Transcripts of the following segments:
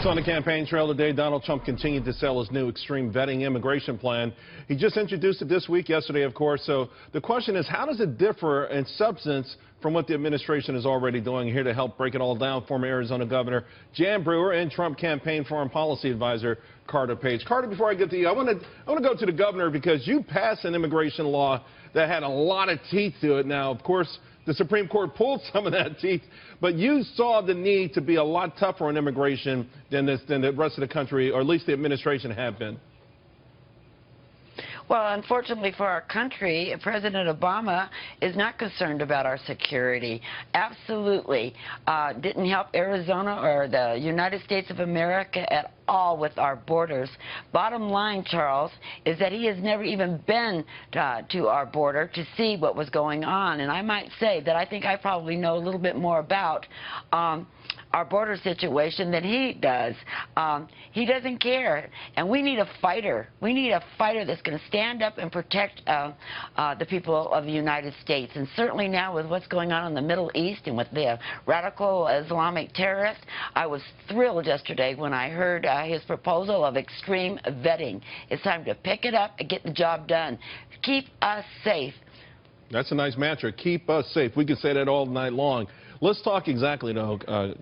So on the campaign trail today, Donald Trump continued to sell his new extreme vetting immigration plan. He just introduced it this week, yesterday, of course. So the question is, how does it differ in substance from what the administration is already doing? Here to help break it all down, former Arizona Governor Jan Brewer and Trump campaign foreign policy advisor Carter Page. Carter, before I get to you, I want to go to the governor because you passed an immigration law that had a lot of teeth to it. Now, of course, the Supreme Court pulled some of that teeth, but you saw the need to be a lot tougher on immigration than the rest of the country, or at least the administration have been. Well, unfortunately for our country, President Obama is not concerned about our security. Absolutely. Didn't help Arizona or the United States of America at all with our borders. Bottom line, Charles, is that he has never even been to our border to see what was going on. And I might say that I think I probably know a little bit more about our border situation than he does. He doesn't care, and we need a fighter. We need a fighter that's going to stand up and protect the people of the United States. And certainly now with what's going on in the Middle East and with the radical Islamic terrorists, I was thrilled yesterday when I heard his proposal of extreme vetting. It's time to pick it up and get the job done. Keep us safe. That's a nice mantra. Keep us safe. We could say that all night long. Let's talk exactly, though,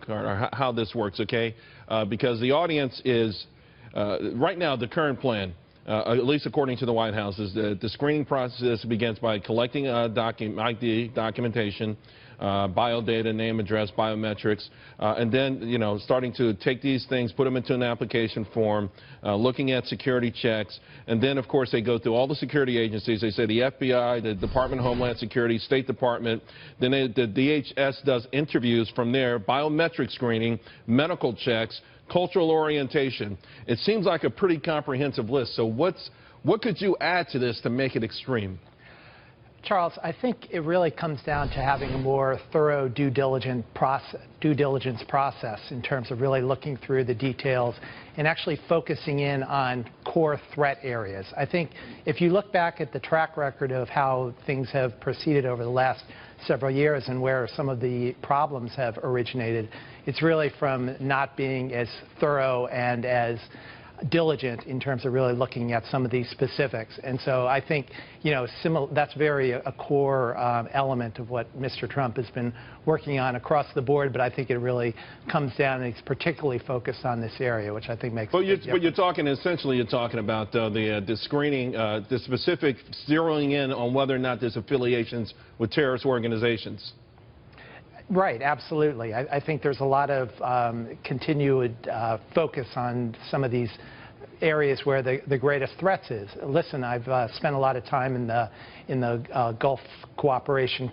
Carter, how this works, okay? Because the audience is, right now, the current plan, at least according to the White House, is the screening process begins by collecting ID documentation, bio data, name, address, biometrics, and then, you know, starting to take these things, put them into an application form, looking at security checks, and then, of course, they go through all the security agencies. They say the FBI, the Department of Homeland Security, State Department, then the DHS does interviews from there, biometric screening, medical checks, cultural orientation. It seems like a pretty comprehensive list. So what could you add to this to make it extreme? Charles, I think it really comes down to having a more thorough due diligence process in terms of really looking through the details and actually focusing in on core threat areas. I think if you look back at the track record of how things have proceeded over the last several years and where some of the problems have originated, it's really from not being as thorough and as diligent in terms of really looking at some of these specifics. And so I think, you know, that's very a core element of what Mr. Trump has been working on across the board, but I think it really comes down and he's particularly focused on this area, which I think makes a big difference. But you're talking, essentially, you're talking about the screening, the specific zeroing in on whether or not there's affiliations with terrorist organizations. Right, absolutely. I think there's a lot of continued focus on some of these areas where the greatest threats is. Listen, I've spent a lot of time in the Gulf Cooperation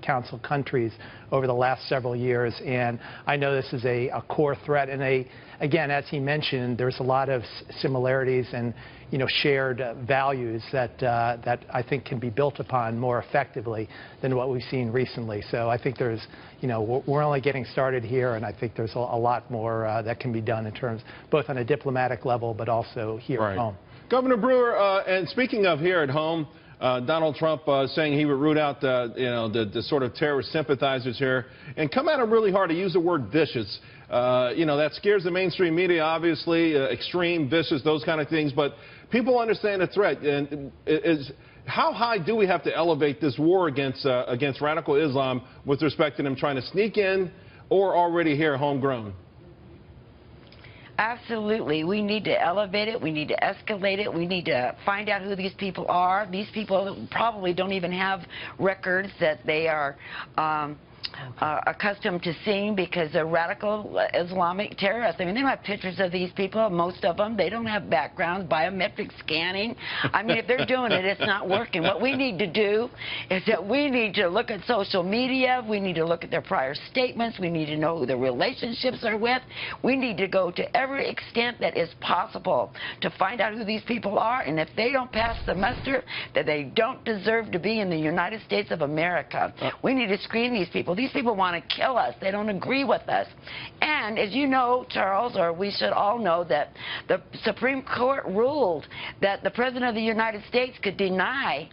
Council countries over the last several years, and I know this is a core threat. And again, as he mentioned, there's a lot of similarities and, you know, shared values that I think can be built upon more effectively than what we've seen recently. So I think there's, you know, we're only getting started here, and I think there's a lot more that can be done in terms both on a diplomatic level but also here at home. Governor Brewer, and speaking of here at home, Donald Trump saying he would root out the sort of terrorist sympathizers here and come at him really hard to use the word vicious. You know, that scares the mainstream media, obviously, extreme, vicious, those kind of things. But people understand the threat. And how high do we have to elevate this war against radical Islam with respect to them trying to sneak in or already here homegrown? Absolutely. We need to elevate it. We need to escalate it. We need to find out who these people are. These people probably don't even have records that they are accustomed to seeing because they're radical Islamic terrorists. I mean, they don't have pictures of these people, most of them. They don't have backgrounds, biometric scanning. I mean, if they're doing it, it's not working. What we need to do is that we need to look at social media. We need to look at their prior statements. We need to know who their relationships are with. We need to go to every extent that is possible to find out who these people are. And if they don't pass the muster, that they don't deserve to be in the United States of America. We need to screen these people. These people want to kill us. They don't agree with us. And as you know, Charles, or we should all know, that the Supreme Court ruled that the President of the United States could deny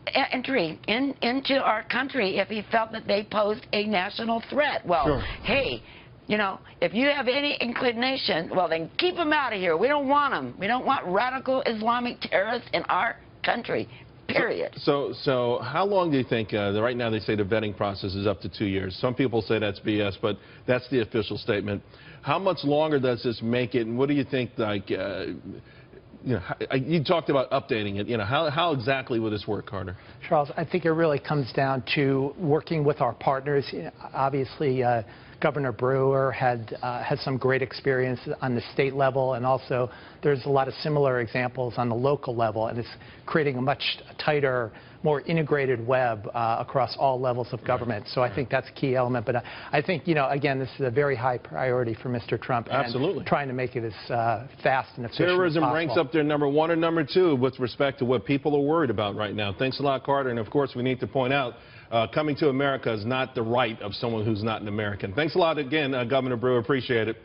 entry into our country if he felt that they posed a national threat. Well, hey, You know, if you have any inclination, well, then keep them out of here. We don't want them. We don't want radical Islamic terrorists in our country, period. So how long do you think, right now they say the vetting process is up to 2 years. Some people say that's BS, but that's the official statement. How much longer does this make it, and what do you think, like, you know, you talked about updating it. You know, how exactly will this work, Carter? Charles, I think it really comes down to working with our partners. You know, obviously, Governor Brewer had some great experience on the state level, and also there's a lot of similar examples on the local level, and it's creating a much tighter, more integrated web across all levels of government. So I think that's a key element. But I think, you know, again, this is a very high priority for Mr. Trump. Absolutely. And trying to make it as fast and efficient as possible. Terrorism ranks up there number 1 or number 2 with respect to what people are worried about right now. Thanks a lot, Carter. And, of course, we need to point out, coming to America is not the right of someone who's not an American. Thanks a lot again, Governor Brewer. Appreciate it.